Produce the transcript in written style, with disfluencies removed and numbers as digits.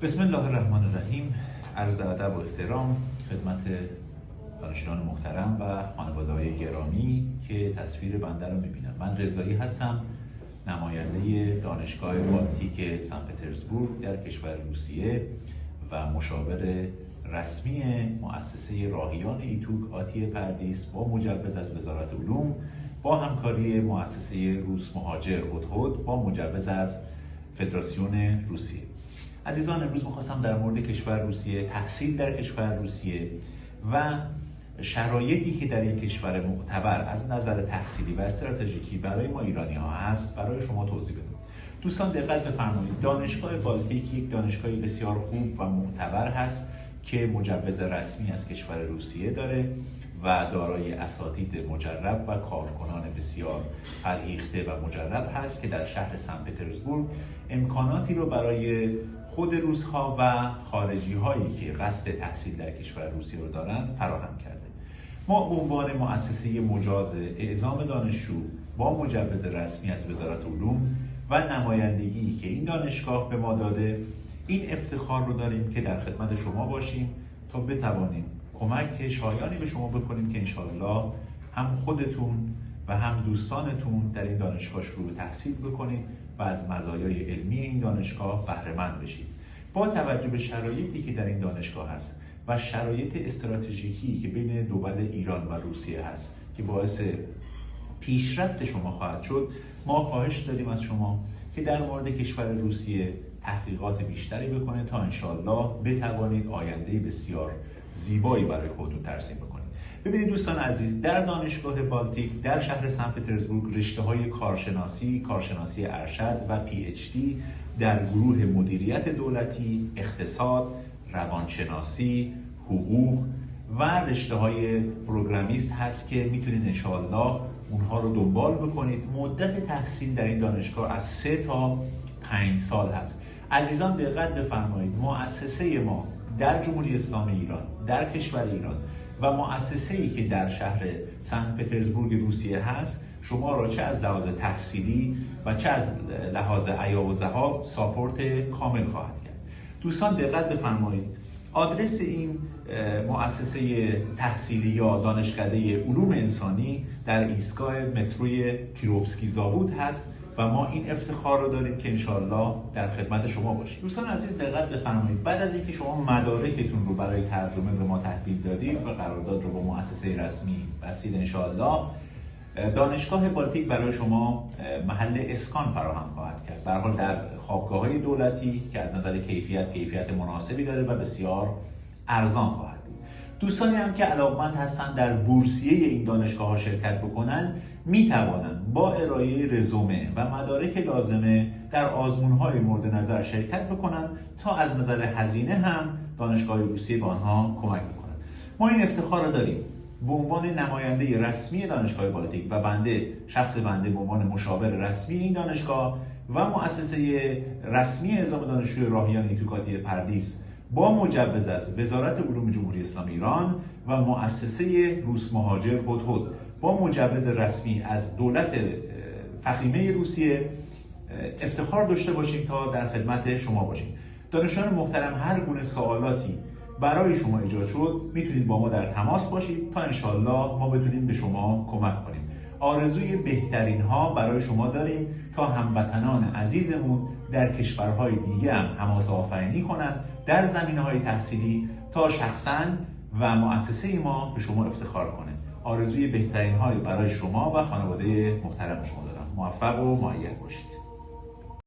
بسم الله الرحمن الرحیم. عرض ادب و احترام خدمت دانشجویان محترم و خانواده‌های گرامی که تصویر بنده رو می‌بینن. من رضایی هستم، نماینده دانشگاه بالتیک سن پترزبورگ در کشور روسیه و مشاور رسمی مؤسسه راهیان ایتوک آتی پردیس با مجوز از وزارت علوم با همکاری مؤسسه روس مهاجر هدهد با مجوز از فدراسیون روسیه. عزیزان، امروز می‌خواستم در مورد کشور روسیه، تحصیل در کشور روسیه و شرایطی که در این کشور معتبر از نظر تحصیلی و استراتژیکی برای ما ایرانی‌ها هست برای شما توضیح بدم. دوستان دقت بفرمایید، دانشگاه بالتیک یک دانشگاه بسیار خوب و معتبر هست که مجوز رسمی از کشور روسیه داره و دارای اساتید مجرب و کارکنان بسیار فرهیخته و مجرب هست که در شهر سن پترزبورگ امکاناتی رو برای خود روس‌ها و خارجی هایی که قصد تحصیل در کشور روسیه رو دارن فراهم کرده. ما به عنوان مؤسسه مجاز اعزام دانشجو با مجوز رسمی از وزارت علوم و نمایندگی که این دانشگاه به ما داده، این افتخار رو داریم که در خدمت شما باشیم تا بتوانیم کمک شایانی به شما بکنیم که انشاءالله هم خودتون و هم دوستانتون در این دانشگاه شروع تحصیل بکنید و از مزایای علمی این دانشگاه بهره مند بشید. با توجه به شرایطی که در این دانشگاه هست و شرایط استراتژیکی که بین دول ایران و روسیه هست که باعث پیشرفت شما خواهد شد، ما خواهش داریم از شما که در مورد کشور روسیه تحقیقات بیشتری بکنید تا انشاءالله بتوانید آینده بسیار زیبایی برای خودتون ترسیم بکنید. ببینید دوستان عزیز، در دانشگاه بالتیک در شهر سن پترزبورگ رشته‌های کارشناسی ارشد و PhD در گروه مدیریت دولتی، اقتصاد، روانشناسی، حقوق و رشته‌های پروگرامیست هست که میتونید انشاءالله اونها رو دنبال بکنید. مدت تحصیل در این دانشگاه از 3 تا 5 سال هست. عزیزان دقت بفرمایید، مؤسسه ما در جمهوری اسلامی ایران، در کشور ایران و مؤسسه‌ای که در شهر سن پترزبورگ روسیه هست، شما را چه از لحاظ تحصیلی و چه از لحاظ عیا و ذهاب ساپورت کامل خواهد کرد. دوستان دقت بفرمایید، آدرس این مؤسسه تحصیلی یا دانشکده علوم انسانی در ایستگاه متروی کیروفسکی زاوود هست و ما این افتخار رو داریم که انشاءالله در خدمت شما باشیم. دوستان عزیز دقت بفرمایید، بعد از اینکه شما مدارکتون رو برای ترجمه به ما تحویل دادید و قرارداد رو با مؤسسه رسمی بستید، انشاءالله دانشگاه بالتیک برای شما محل اسکان فراهم خواهد کرد. به هر حال در خوابگاه‌های دولتی که از نظر کیفیت مناسبی داره و بسیار ارزان خواهد بود. دوستانی هم که علاقمند هستند در بورسیه این دانشگاه‌ها شرکت بکنن، میتوانند با ارائه رزومه و مدارک لازمه در آزمون‌های مورد نظر شرکت بکنن تا از نظر هزینه هم دانشگاه روسیه به آنها کمک بکنن. ما این افتخار را داریم به عنوان نماینده رسمی دانشگاه بالتیک و شخص بنده به عنوان مشاور رسمی این دانشگاه و مؤسسه رسمی اعزام دانشجوی راهیان ایتوک آتی پردیس با مجوز از وزارت علوم جمهوری اسلامی ایران و مؤسسه روس مهاجر هدهد با مجوز رسمی از دولت فخیمه روسیه افتخار داشته باشیم تا در خدمت شما باشیم. دانشجویان محترم، هر گونه سوالاتی برای شما ایجاد شد میتونید با ما در تماس باشید تا انشاءالله ما بتونیم به شما کمک کنیم. آرزوی بهترین ها برای شما داریم تا هموطنان عزیزمون در کشورهای دیگه هم حماسه آفرینی کنند در زمینه‌های تحصیلی تا شخصاً و مؤسسه ما به شما افتخار کنه. آرزوی بهترین های برای شما و خانواده محترم شما دارم. موفق و مؤید باشید.